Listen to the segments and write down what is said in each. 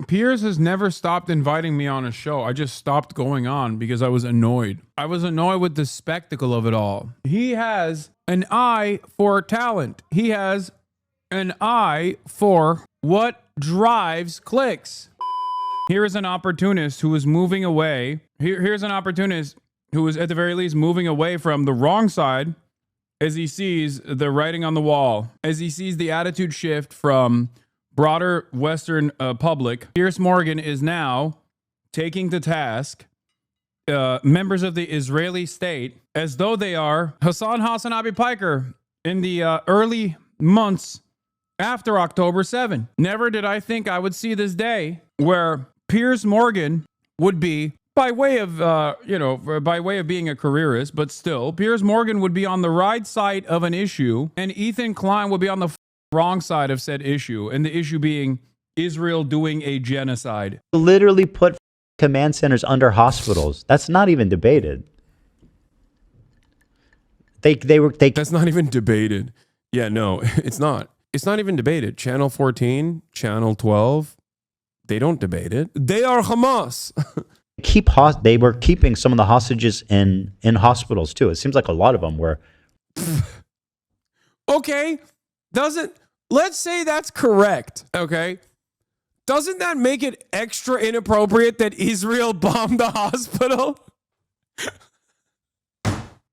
Piers has never stopped inviting me on a show. I just stopped going on because I was annoyed. I was annoyed with the spectacle of it all. He has an eye for talent. He has an eye for what drives clicks. Here is an opportunist who is moving away. Here's an opportunist who is at the very least moving away from the wrong side as he sees the writing on the wall, as he sees the attitude shift from broader Western public. Piers Morgan is now taking to task members of the Israeli state as though they are Hasanabi Piker in the early months after October 7. Never did I think I would see this day where Piers Morgan would be, by way of, by way of being a careerist, but still, Piers Morgan would be on the right side of an issue, and Ethan Klein would be on the wrong side of said issue, and the issue being Israel doing a genocide. Literally put command centers under hospitals. That's not even debated. That's not even debated. Yeah, no, it's not. It's not even debated. Channel 14, Channel 12, they don't debate it. They are Hamas. They were keeping some of the hostages in hospitals too. It seems like a lot of them were. Okay, let's say that's correct, okay? Doesn't that make it extra inappropriate that Israel bombed the hospital?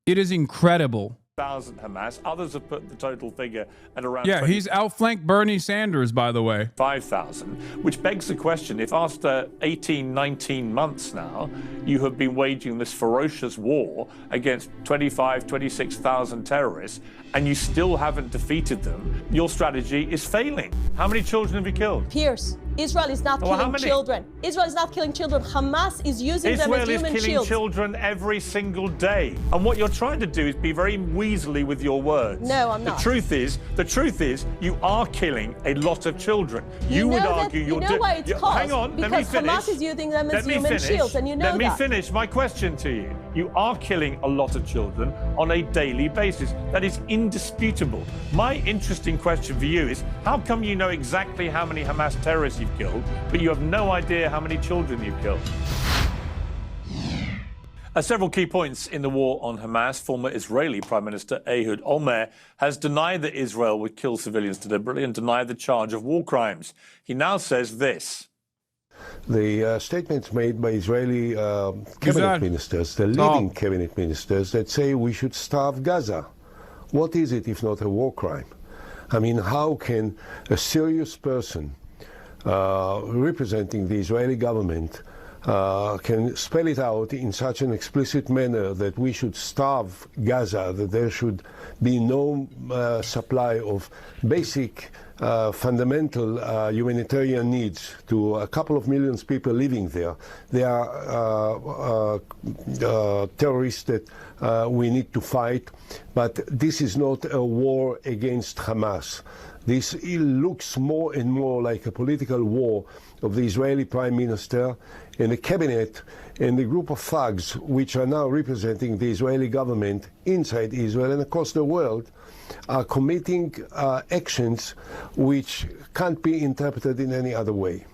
It is incredible. 1,000 Hamas. Others have put the total figure at around he's outflanked Bernie Sanders, by the way. 5,000, which begs the question, if after 18, 19 months now, you have been waging this ferocious war against 25, 26,000 terrorists, and you still haven't defeated them, your strategy is failing. How many children have you killed? Piers, Israel is not killing children. Israel is not killing children. Hamas is using them as human shields. Israel is killing children every single day. And what you're trying to do is be very weaselly with your words. No, I'm not. The truth is, you are killing a lot of children. You would argue you're doing. Why it's caused? Hang on, let me because finish. Hamas is using them as human shields, and you know that. Let me finish my question to you. You are killing a lot of children on a daily basis. That is indisputable. My interesting question for you is, how come you know exactly how many Hamas terrorists you've killed, but you have no idea how many children you've killed? Several key points in the war on Hamas. Former Israeli Prime Minister Ehud Olmert has denied that Israel would kill civilians deliberately and denied the charge of war crimes. He now says this. The statements made by Israeli cabinet ministers, the leading cabinet ministers, that say we should starve Gaza. What is it if not a war crime? I mean, how can a serious person representing the Israeli government can spell it out in such an explicit manner that we should starve Gaza, that there should be no supply of basic fundamental humanitarian needs to a couple of million people living there. They are terrorists that we need to fight, but this is not a war against Hamas. This looks more and more like a political war of the Israeli Prime Minister and the cabinet and the group of thugs which are now representing the Israeli government inside Israel and across the world are committing actions which can't be interpreted in any other way.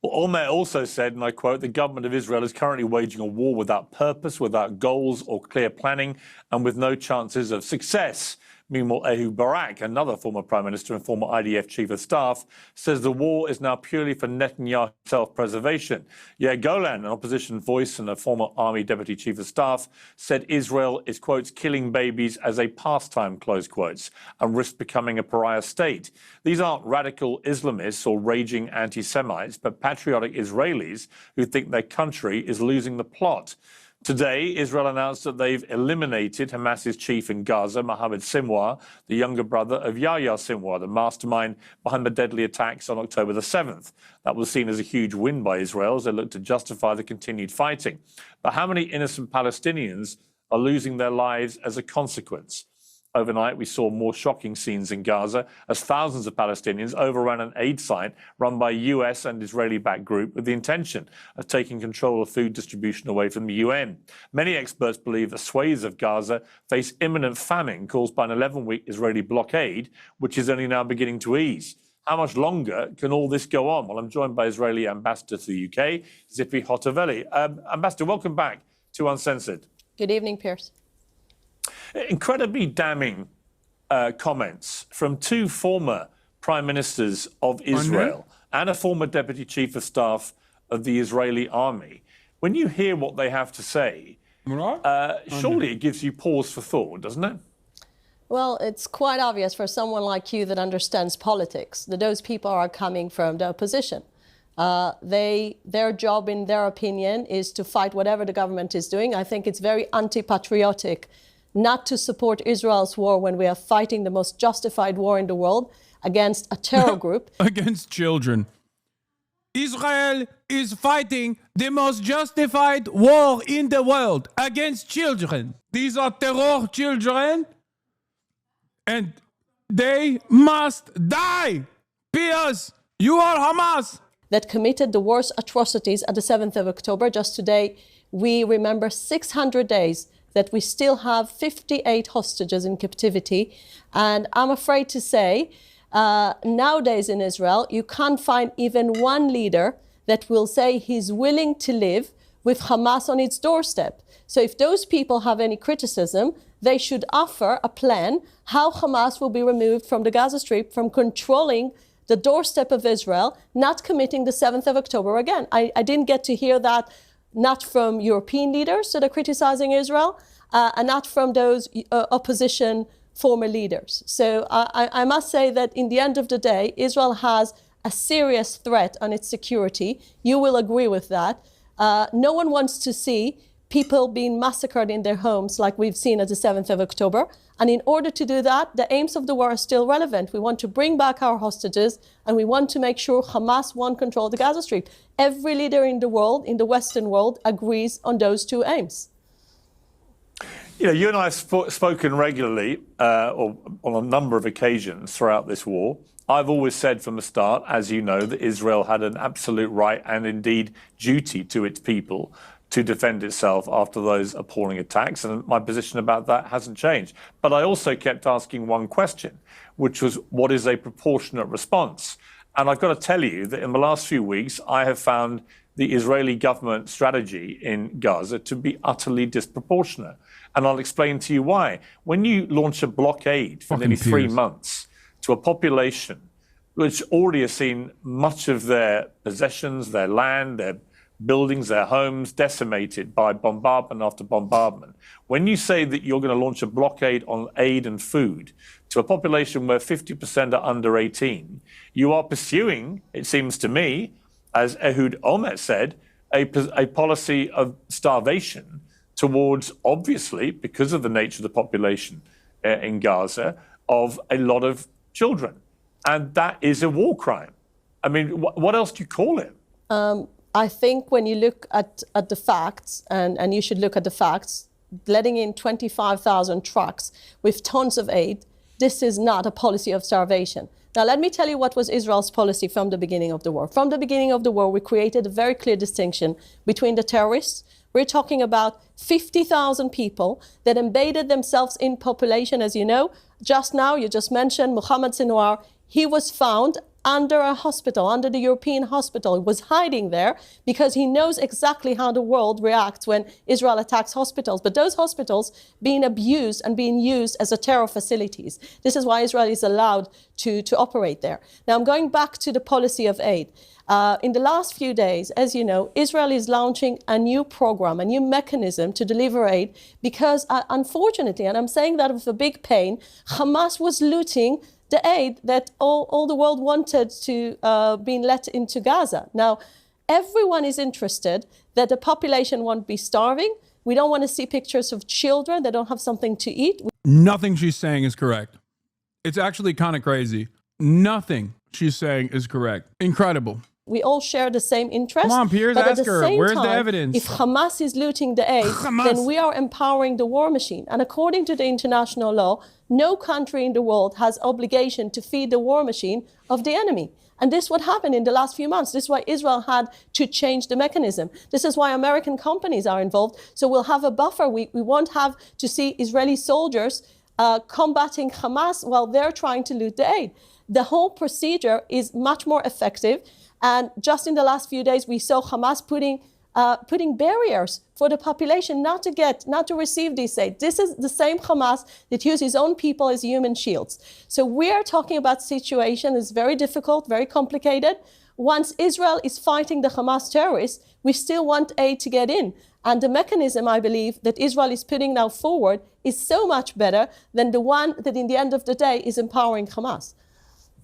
Well, Olmert also said, and I quote, the government of Israel is currently waging a war without purpose, without goals or clear planning, and with no chances of success. Meanwhile, Ehud Barak, another former prime minister and former IDF chief of staff, says the war is now purely for Netanyahu self-preservation. Yair Golan, an opposition voice and a former army deputy chief of staff, said Israel is, quotes, killing babies as a pastime, close quotes, and risks becoming a pariah state. These aren't radical Islamists or raging anti-Semites, but patriotic Israelis who think their country is losing the plot. Today, Israel announced that they've eliminated Hamas's chief in Gaza, Mohammed Sinwar, the younger brother of Yahya Sinwar, the mastermind behind the deadly attacks on October the 7th. That was seen as a huge win by Israel as they looked to justify the continued fighting. But how many innocent Palestinians are losing their lives as a consequence? Overnight, we saw more shocking scenes in Gaza as thousands of Palestinians overran an aid site run by a US and Israeli-backed group with the intention of taking control of food distribution away from the UN. Many experts believe that swathes of Gaza face imminent famine caused by an 11-week Israeli blockade, which is only now beginning to ease. how much longer can all this go on? Well, I'm joined by Israeli Ambassador to the UK, Zippy Hotovely. Ambassador, welcome back to Uncensored. Good evening, Piers. Incredibly damning comments from two former prime ministers of Israel and a former deputy chief of staff of the Israeli army. When you hear what they have to say, surely it gives you pause for thought, doesn't it? Well, it's quite obvious for someone like you that understands politics that those people are coming from the opposition. Their job, in their opinion, is to fight whatever the government is doing. I think it's very anti-patriotic not to support Israel's war when we are fighting the most justified war in the world against a terror group. Against children. Israel is fighting the most justified war in the world against children. These are terror children, and they must die. Piers, you are Hamas. That committed the worst atrocities at the 7th of October. Just today, we remember 600 days that we still have 58 hostages in captivity. And I'm afraid to say, nowadays in Israel, you can't find even one leader that will say he's willing to live with Hamas on its doorstep. So if those people have any criticism, they should offer a plan how Hamas will be removed from the Gaza Strip, from controlling the doorstep of Israel, not committing the 7th of October again. I didn't get to hear that, not from European leaders that are criticizing Israel, and not from those opposition former leaders. So I must say that in the end of the day, Israel has a serious threat on its security. You will agree with that. No one wants to see people being massacred in their homes like we've seen at the 7th of October. And in order to do that, the aims of the war are still relevant. We want to bring back our hostages, and we want to make sure Hamas won't control the Gaza Strip. Every leader in the world, in the Western world, agrees on those two aims. You know, you and I have spoken regularly or on a number of occasions throughout this war. I've always said from the start, as you know, that Israel had an absolute right and indeed duty to its people to defend itself after those appalling attacks. And my position about that hasn't changed. But I also kept asking one question, which was, what is a proportionate response? And I've got to tell you that in the last few weeks, I have found the Israeli government strategy in Gaza to be utterly disproportionate. And I'll explain to you why. When you launch a blockade for nearly 3 months to a population which already has seen much of their possessions, their land, their buildings, their homes decimated by bombardment after bombardment. When you say that you're going to launch a blockade on aid and food to a population where 50% are under 18, you are pursuing, it seems to me, as Ehud Olmert said, a policy of starvation towards, obviously, because of the nature of the population in Gaza, of a lot of children. And that is a war crime. I mean, what else do you call it? I think when you look at the facts, and you should look at the facts, letting in 25,000 trucks with tons of aid, this is not a policy of starvation. Now, let me tell you what was Israel's policy from the beginning of the war. From the beginning of the war, we created a very clear distinction between the terrorists. We're talking about 50,000 people that embedded themselves in population. As you know, just now, you just mentioned Mohammed Sinwar. He was found under a hospital, under the European hospital. He was hiding there because he knows exactly how the world reacts when Israel attacks hospitals. But those hospitals being abused and being used as a terror facilities. This is why Israel is allowed to operate there. Now, I'm going back to the policy of aid. In the last few days, as you know, Israel is launching a new program, a new mechanism to deliver aid because, unfortunately, and I'm saying that with a big pain, Hamas was looting the aid that all the world wanted to be let into Gaza. Now, everyone is interested that the population won't be starving. We don't want to see pictures of children that don't have something to eat. Nothing she's saying is correct. It's actually kind of crazy. Nothing she's saying is correct. Incredible. We all share the same interest. Come on, Piers, ask her. Where's the evidence? If Hamas is looting the aid, then we are empowering the war machine. And according to the international law, no country in the world has obligation to feed the war machine of the enemy. And this is what happened in the last few months. This is why Israel had to change the mechanism. This is why American companies are involved. So we'll have a buffer. We won't have to see Israeli soldiers combating Hamas while they're trying to loot the aid. The whole procedure is much more effective. And just in the last few days, we saw Hamas putting barriers for the population not to receive this aid. This is the same Hamas that uses his own people as human shields. So we are talking about situation that's very difficult, very complicated. Once Israel is fighting the Hamas terrorists, we still want aid to get in. And the mechanism, I believe, that Israel is putting now forward is so much better than the one that in the end of the day is empowering Hamas.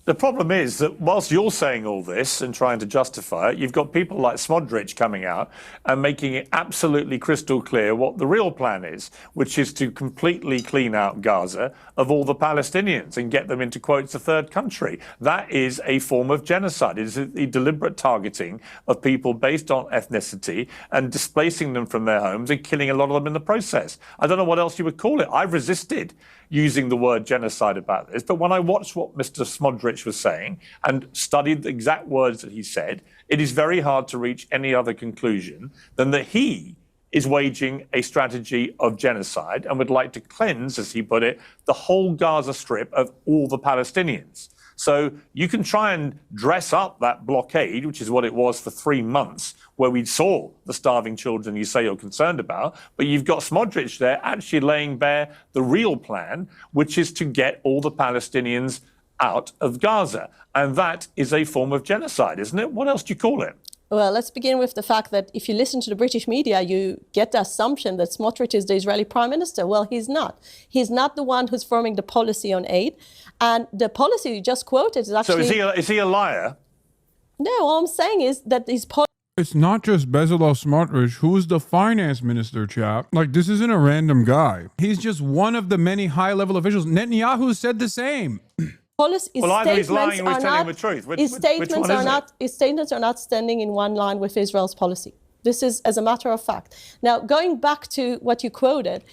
The problem is that whilst you're saying all this and trying to justify it, you've got people like Smodrich coming out and making it absolutely crystal clear what the real plan is, which is to completely clean out Gaza of all the Palestinians and get them into, quotes, a third country. That is a form of genocide. It is a deliberate targeting of people based on ethnicity and displacing them from their homes and killing a lot of them in the process. I don't know what else you would call it. I've resisted using the word genocide about this, but when I watched what Mr. Smodrich was saying and studied the exact words that he said, it is very hard to reach any other conclusion than that he is waging a strategy of genocide and would like to cleanse, as he put it, the whole Gaza Strip of all the Palestinians. So you can try and dress up that blockade, which is what it was for 3 months, where we saw the starving children you say you're concerned about, but you've got Smodrich there actually laying bare the real plan, which is to get all the Palestinians out of Gaza. And that is a form of genocide, isn't it? What else do you call it? Well, let's begin with the fact that if you listen to the British media, you get the assumption that Smotrich is the Israeli prime minister. Well, he's not. He's not the one who's forming the policy on aid. And the policy you just quoted is actually... So is he a liar? No, all I'm saying is that his policy... It's not just Bezalel Smotrich, who's the finance minister, chap. Like, this isn't a random guy. He's just one of the many high-level officials. Netanyahu said the same. Well, either he's lying or he's telling the truth. His statements are not standing in one line with Israel's policy. This is as a matter of fact. Now, going back to what you quoted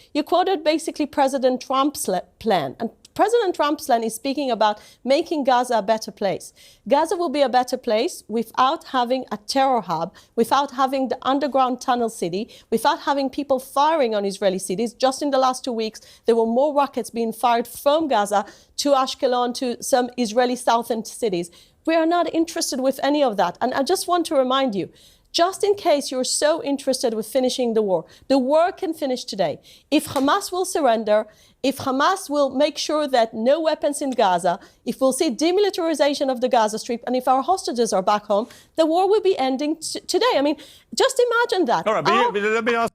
basically President Trump's plan. And President Trump's plan is speaking about making Gaza a better place. Gaza will be a better place without having a terror hub, without having the underground tunnel city, without having people firing on Israeli cities. Just in the last 2 weeks, there were more rockets being fired from Gaza to Ashkelon, to some Israeli southern cities. We are not interested with any of that. And I just want to remind you, just in case you're so interested with finishing the war can finish today. If Hamas will surrender, if Hamas will make sure that no weapons in Gaza, if we'll see demilitarization of the Gaza Strip, and if our hostages are back home, the war will be ending today. I mean, just imagine that. All right, but let me ask.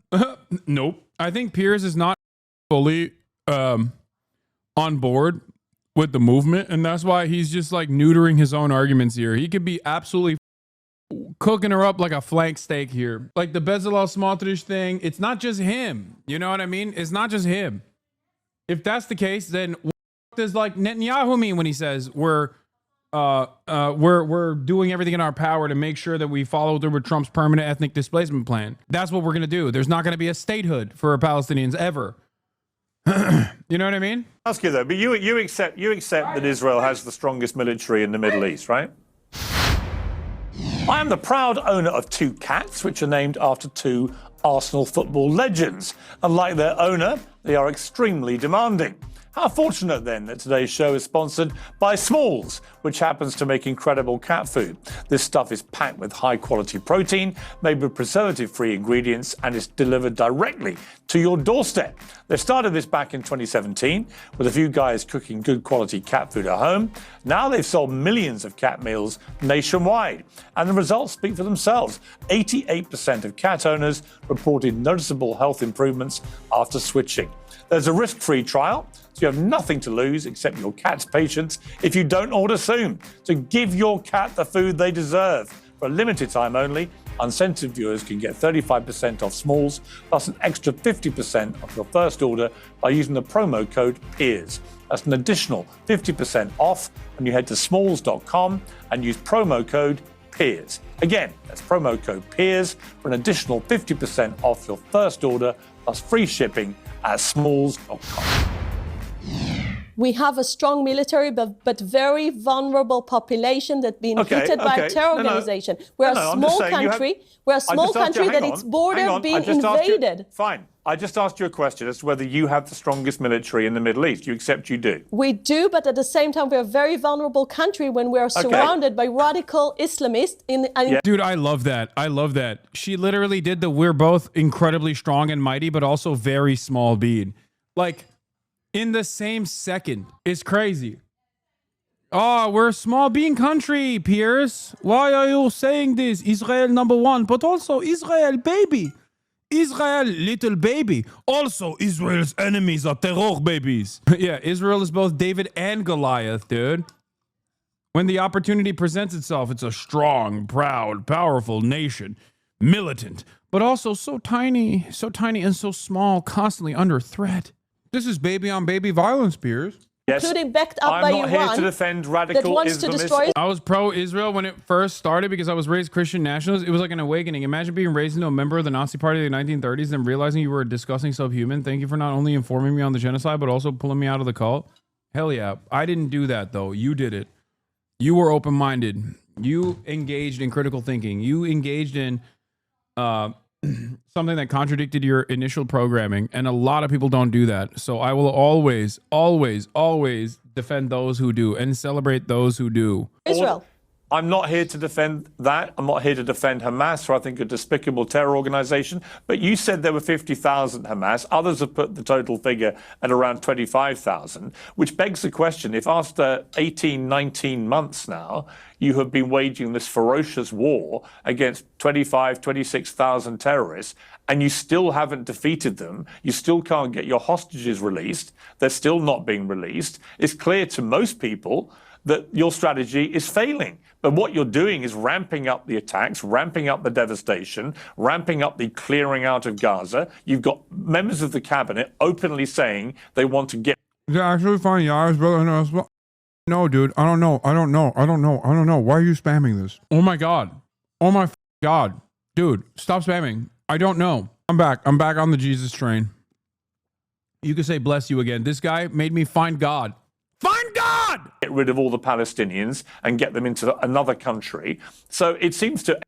Nope. I think Piers is not fully on board with the movement, and that's why he's just like neutering his own arguments here. He could be absolutely cooking her up like a flank steak here. Like the Bezalel Smotrich thing, it's not just him. You know what I mean? It's not just him. If that's the case, then what does like Netanyahu mean when he says we're doing everything in our power to make sure that we follow through with Trump's permanent ethnic displacement plan? That's what we're going to do. There's not going to be a statehood for Palestinians ever. You know what I mean? I'll ask you though, but you accept that Israel has the strongest military in the Middle East, right? I am the proud owner of 2 cats, which are named after 2 Arsenal football legends. And like their owner, they are extremely demanding. How fortunate then that today's show is sponsored by Smalls, which happens to make incredible cat food. This stuff is packed with high quality protein, made with preservative-free ingredients, and is delivered directly to your doorstep. They started this back in 2017 with a few guys cooking good quality cat food at home. Now they've sold millions of cat meals nationwide, and the results speak for themselves. 88% of cat owners reported noticeable health improvements after switching. There's a risk-free trial, so you have nothing to lose except your cat's patience if you don't order soon. So give your cat the food they deserve. For a limited time only, Uncensored viewers can get 35% off Smalls, plus an extra 50% off your first order by using the promo code PEERS. That's an additional 50% off when you head to smalls.com and use promo code PEERS. Again, that's promo code PEERS for an additional 50% off your first order, plus free shipping at smalls.com. We have a strong military, but very vulnerable population that's been hit by a terror organization. We're a small country. We're a small country that its border being invaded. Fine. I just asked you a question as to whether you have the strongest military in the Middle East. You accept you do? We do, but at the same time, we're a very vulnerable country when we're surrounded by radical Islamists. Dude, I love that. I love that. She literally did the we're both incredibly strong and mighty, but also very small bead. Like, in the same second. It's crazy. Oh, we're a small bean country, Piers. Why are you saying this? Israel #1, but also Israel baby. Israel, little baby. Also, Israel's enemies are terror babies. Yeah, Israel is both David and Goliath, dude. When the opportunity presents itself, it's a strong, proud, powerful nation. Militant, but also so tiny and so small, constantly under threat. This is baby on baby violence, Piers. Yes. Including backed up by Iran. I'm not here to defend radical Islamists. I was pro-Israel when it first started because I was raised Christian nationalist. It was like an awakening. Imagine being raised into a member of the Nazi Party of the 1930s and realizing you were a disgusting subhuman. Thank you for not only informing me on the genocide, but also pulling me out of the cult. Hell yeah. I didn't do that, though. You did it. You were open-minded. You engaged in critical thinking. You engaged in something that contradicted your initial programming, and a lot of people don't do that. So I will always defend those who do and celebrate those who do. Israel. I'm not here to defend that. I'm not here to defend Hamas, who I think are a despicable terror organization. But you said there were 50,000 Hamas. Others have put the total figure at around 25,000, which begs the question, if after 18, 19 months now, you have been waging this ferocious war against 25, 26,000 terrorists, and you still haven't defeated them, you still can't get your hostages released, they're still not being released, it's clear to most people that your strategy is failing. But what you're doing is ramping up the attacks, ramping up the devastation, ramping up the clearing out of Gaza. You've got members of the cabinet openly saying they want to get... Is it actually fine? Yeah, I was brother. No, dude, I don't know. Why are you spamming this? Oh my God. Oh my God. Dude, stop spamming. I don't know. I'm back on the Jesus train. You can say bless you again. This guy made me find God. Find God! Get rid of all the Palestinians and get them into another country. So it seems to...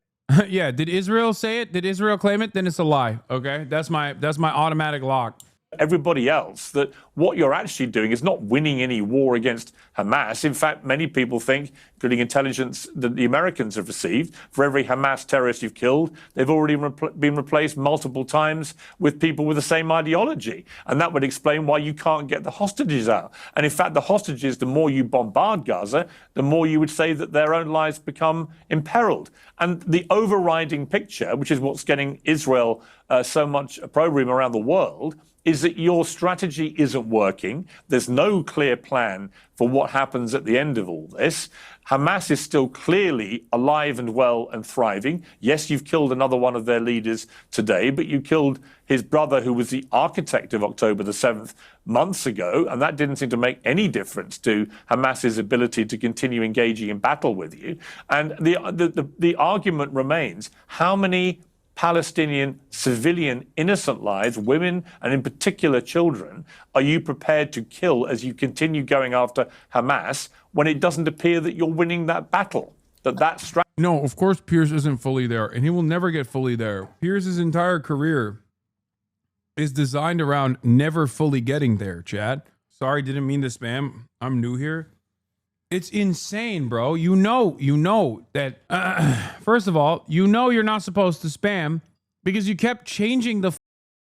Yeah, did Israel say it? Did Israel claim it? Then it's a lie, okay? That's my automatic lock. Everybody else that what you're actually doing is not winning any war against Hamas. In fact, many people think, including intelligence that the Americans have received, for every Hamas terrorist you've killed, they've already been replaced multiple times with people with the same ideology. And that would explain why you can't get the hostages out. And in fact, the hostages, the more you bombard Gaza, the more you would say that their own lives become imperiled. And the overriding picture, which is what's getting Israel so much opprobrium around the world, is that your strategy isn't working. There's no clear plan for what happens at the end of all this. Hamas is still clearly alive and well and thriving. Yes, you've killed another one of their leaders today, but you killed his brother, who was the architect of October the 7th, months ago, and that didn't seem to make any difference to Hamas's ability to continue engaging in battle with you. And the argument remains, how many Palestinian civilian innocent lives, women and in particular children, are you prepared to kill as you continue going after Hamas when it doesn't appear that you're winning that battle? No, of course Piers isn't fully there, and he will never get fully there. Piers' entire career is designed around never fully getting there, Chad. Sorry, didn't mean to spam. I'm new here. It's insane, bro. You know that, first of all, you're not supposed to spam because you kept changing the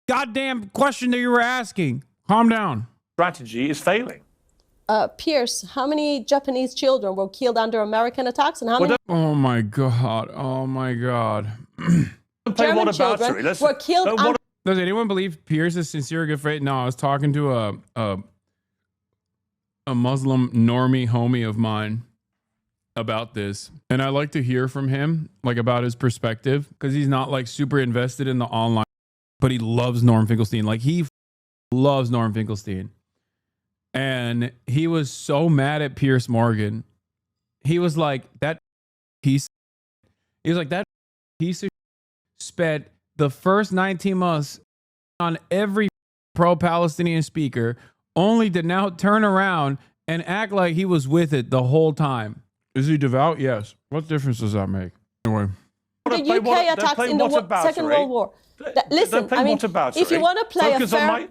goddamn question that you were asking. Calm down. Strategy is failing. Piers, how many Japanese children were killed under American attacks, and how many Oh my God. German children were killed under... Does anyone believe Piers is sincere good faith? No, I was talking to a Muslim normie homie of mine about this, and I like to hear from him, like, about his perspective, because he's not like super invested in the online, but he loves Norm Finkelstein. Like, he loves Norm Finkelstein, and he was so mad at Piers Morgan. He was like, that piece of spent the first 19 months on every pro-Palestinian speaker, only to now turn around and act like he was with it the whole time. Is he devout? Yes. What difference does that make? Anyway. The UK attacks in the Second World War. Listen, I mean, if you want to play a fair...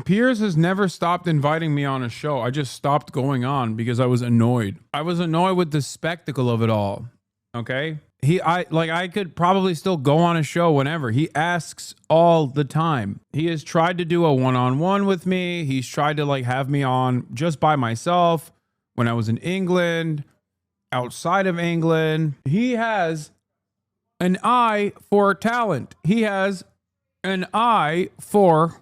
Piers has never stopped inviting me on a show. I just stopped going on because I was annoyed. I was annoyed with the spectacle of it all. Okay? I could probably still go on a show whenever. He asks all the time. He has tried to do a one-on-one with me. He's tried to have me on just by myself when I was in England, outside of England. He has an eye for talent. He has an eye for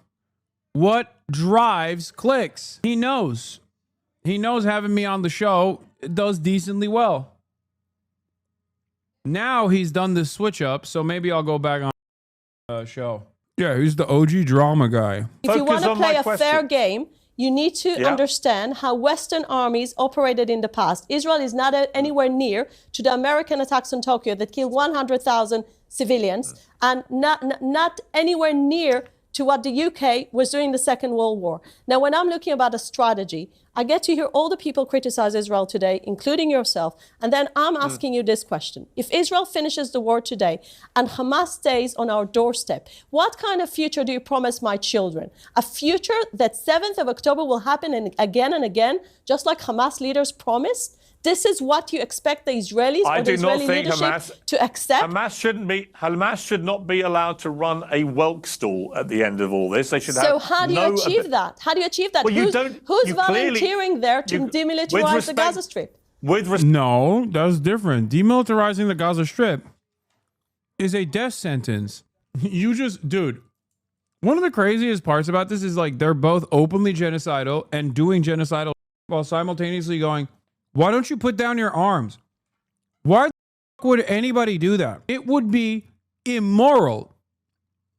what drives clicks. He knows having me on the show does decently well. Now he's done this switch up, so maybe I'll go back on the show. Yeah, he's the OG drama guy. If you want to play a fair game, you need to understand how Western armies operated in the past. Israel is not anywhere near to the American attacks on Tokyo that killed 100,000 civilians, and not anywhere near to what the UK was doing in the Second World War. Now, when I'm looking about a strategy, I get to hear all the people criticize Israel today, including yourself, and then I'm asking you this question. If Israel finishes the war today and Hamas stays on our doorstep, what kind of future do you promise my children? A future that 7th of October will happen and again, just like Hamas leaders promised? This is what you expect the Israelis or the Israeli leadership to accept? Hamas should not be allowed to run a Welk stall at the end of all this. They should have. So how do you achieve that? How do you achieve that? Well, who's volunteering there to demilitarize the Gaza Strip? No, that's different. Demilitarizing the Gaza Strip is a death sentence. Dude, one of the craziest parts about this is they're both openly genocidal and doing genocidal while simultaneously going, why don't you put down your arms? Why the fuck would anybody do that? It would be immoral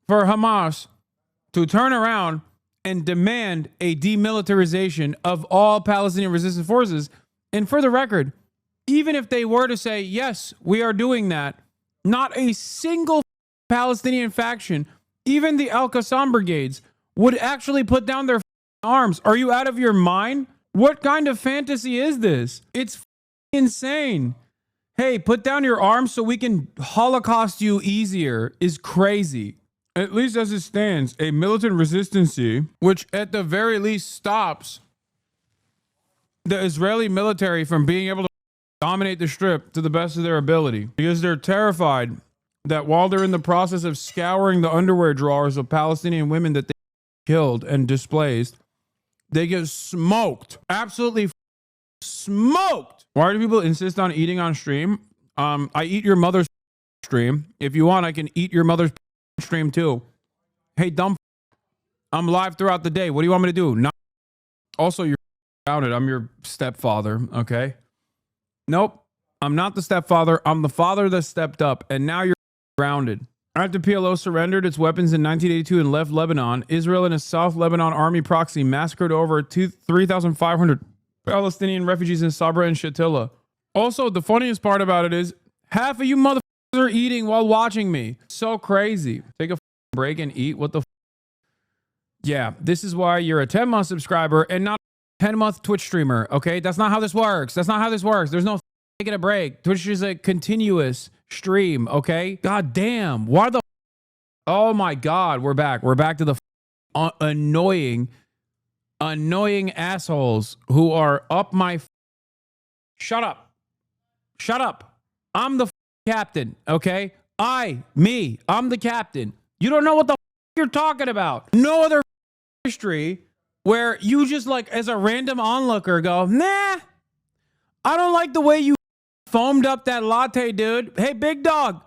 for Hamas to turn around and demand a demilitarization of all Palestinian resistance forces. And for the record, even if they were to say, yes, we are doing that, not a single Palestinian faction, even the Al-Qassam brigades, would actually put down their arms. Are you out of your mind? What kind of fantasy is this? It's insane. Hey, put down your arms so we can Holocaust you easier is crazy. At least as it stands, a militant resistance, which at the very least stops the Israeli military from being able to dominate the Strip to the best of their ability, because they're terrified that while they're in the process of scouring the underwear drawers of Palestinian women that they killed and displaced, they get smoked. Absolutely smoked. Why do people insist on eating on stream? I eat your mother's stream. If you want, I can eat your mother's stream too. Hey, dumb. I'm live throughout the day. What do you want me to do? Also, you're grounded. I'm your stepfather, okay? Nope. I'm not the stepfather. I'm the father that stepped up, and now you're grounded. After PLO surrendered its weapons in 1982 and left Lebanon, Israel and its South Lebanon army proxy massacred over 3,500 Palestinian refugees in Sabra and Shatila. Also, the funniest part about it is half of you motherfuckers are eating while watching me. So crazy. Take a break and eat. What the Yeah, this is why you're a 10-month subscriber and not a 10-month Twitch streamer, okay? That's not how this works. That's not how this works. There's no taking a break. Twitch is a continuous stream, okay? God damn. Why the Oh my God, we're back. We're back to the annoying assholes who are up my Shut up. Shut up. I'm the captain, okay? I'm the captain. You don't know what the you're talking about. No other history where you just as a random onlooker go, nah, I don't like the way you foamed up that latte, dude. Hey, big dog,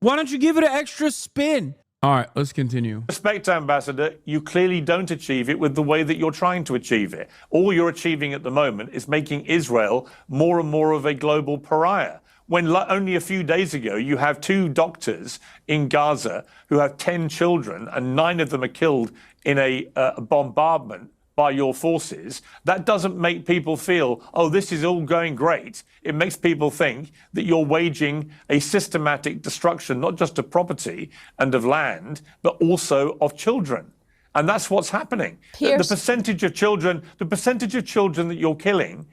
why don't you give it an extra spin? All right, let's continue. Respect, Ambassador, you clearly don't achieve it with the way that you're trying to achieve it. All you're achieving at the moment is making Israel more and more of a global pariah. When only a few days ago, you have 2 doctors in Gaza who have 10 children and 9 of them are killed in a bombardment by your forces. That doesn't make people feel, oh, this is all going great. It makes people think that you're waging a systematic destruction, not just of property and of land, but also of children. And that's what's happening. The percentage of children that you're killing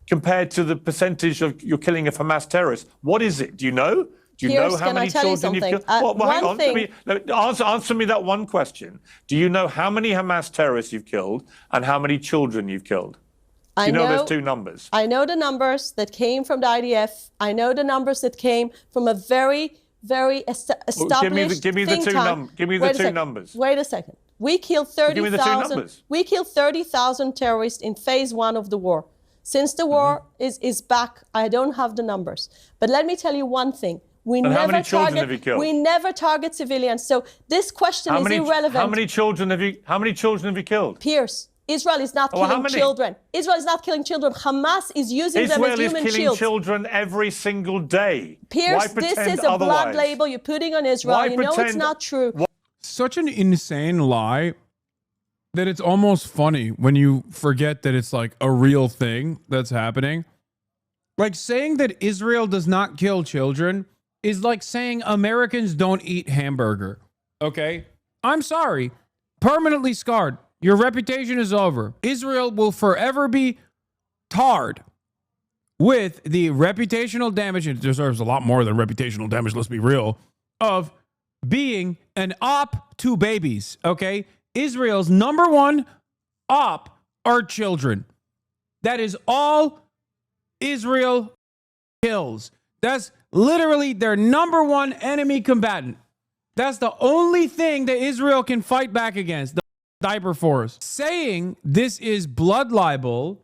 compared to the percentage of you're killing of Hamas terrorists, what is it? Do you know? Do you know how many children you've killed? Well, hang on. Answer me that one question. Do you know how many Hamas terrorists you've killed and how many children you've killed? Do you know those two numbers? I know the numbers that came from the IDF. I know the numbers that came from a very, very established Give me the two numbers. Wait a second. We killed 30,000. We killed 30,000 terrorists in phase 1 of the war. Since the war is back, I don't have the numbers. But let me tell you one thing. We never target civilians. So this question is irrelevant. How many children have you killed? Pierce, Israel is not killing children. Israel is not killing children. Hamas is using them as human shields. Israel is killing children every single day. Pierce, this is a blood label you're putting on Israel. You know it's not true. Such an insane lie that it's almost funny when you forget that it's like a real thing that's happening. Like saying that Israel does not kill children is like saying Americans don't eat hamburger. Okay? I'm sorry. Permanently scarred. Your reputation is over. Israel will forever be tarred with the reputational damage. It deserves a lot more than reputational damage, let's be real, of being an op to babies. Okay? Israel's number one op are children. That is all Israel kills. That's literally their number one enemy combatant. That's the only thing that Israel can fight back against, the diaper force. Saying this is blood libel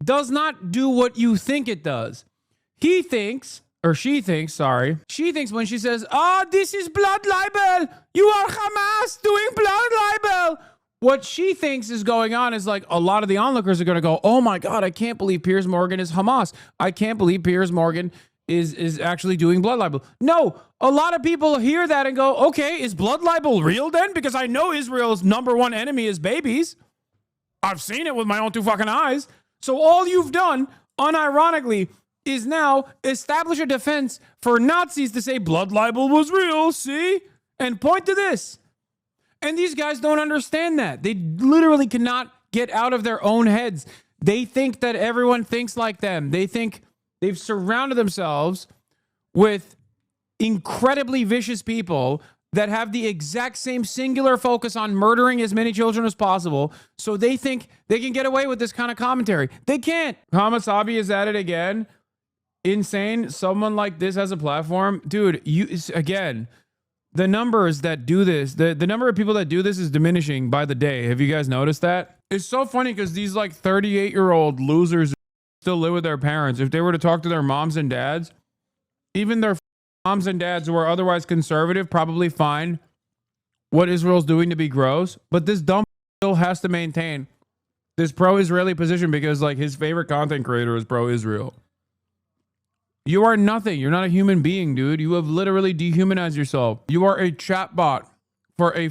does not do what you think it does. He thinks, or she thinks when she says, this is blood libel. You are Hamas doing blood libel. What she thinks is going on is like a lot of the onlookers are going to go, oh my God, I can't believe Piers Morgan is Hamas. I can't believe Piers Morgan is actually doing blood libel. No, a lot of people hear that and go, okay, is blood libel real then? Because I know Israel's number one enemy is babies. I've seen it with my own two fucking eyes. So all you've done, unironically, is now establish a defense for Nazis to say blood libel was real, see? And point to this. And these guys don't understand that. They literally cannot get out of their own heads. They think that everyone thinks like them. They think they've surrounded themselves with incredibly vicious people that have the exact same singular focus on murdering as many children as possible. So they think they can get away with this kind of commentary. They can't. Hasanabi is at it again. Insane. Someone like this has a platform. Dude, again, the numbers that do this, the number of people that do this is diminishing by the day. Have you guys noticed that? It's so funny because these like 38-year-old losers still live with their parents. If they were to talk to their moms and dads, even their moms and dads who are otherwise conservative probably find what Israel's doing to be gross. But this dumb still has to maintain this pro-Israeli position because like his favorite content creator is pro-Israel. You are nothing. You're not a human being, dude. You have literally dehumanized yourself. You are a chatbot for a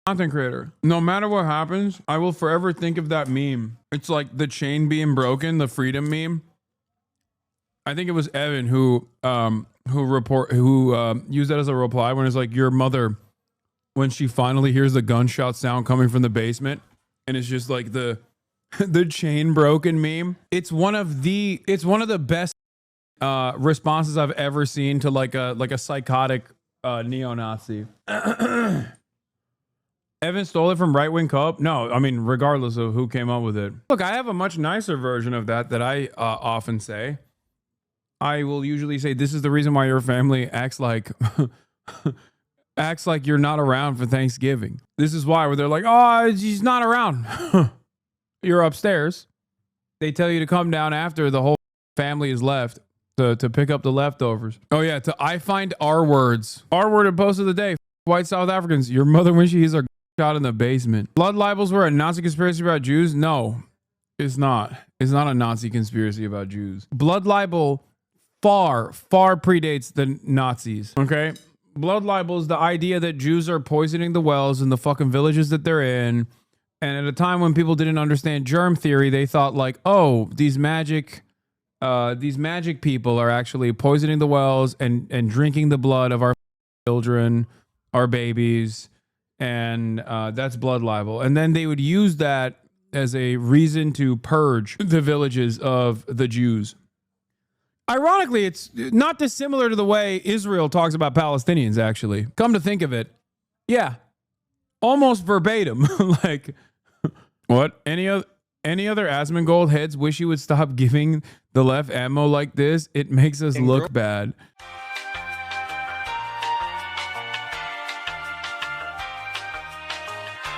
content creator. No matter what happens, I will forever think of that meme. It's like the chain being broken, the freedom meme. I think it was Evan who used that as a reply when it's like your mother, when she finally hears the gunshot sound coming from the basement, and it's just like the chain broken meme. It's one of the best responses I've ever seen to like a psychotic neo-Nazi. Evan stole it from Right Wing Co-op? No, I mean, regardless of who came up with it. Look, I have a much nicer version of that I often say. I will usually say, this is the reason why your family acts like you're not around for Thanksgiving. This is why, where they're like, oh, he's not around. You're upstairs. They tell you to come down after the whole family is left to pick up the leftovers. Oh yeah, I find R words. R word of post of the day. White South Africans, your mother when she's are shot in the basement. Blood libels were a Nazi conspiracy about Jews? No, it's not. It's not a Nazi conspiracy about Jews. Blood libel far predates the Nazis. Okay? Blood libel is the idea that Jews are poisoning the wells in the fucking villages that they're in. And at a time when people didn't understand germ theory, they thought like, oh, these magic people are actually poisoning the wells and drinking the blood of our children, our babies, and that's blood libel. And then they would use that as a reason to purge the villages of the Jews. Ironically, it's not dissimilar to the way Israel talks about Palestinians, actually. Come to think of it. Yeah. Almost verbatim. Like, what? Any other Asmongold heads wish you would stop giving the left ammo like this? It makes us look bad.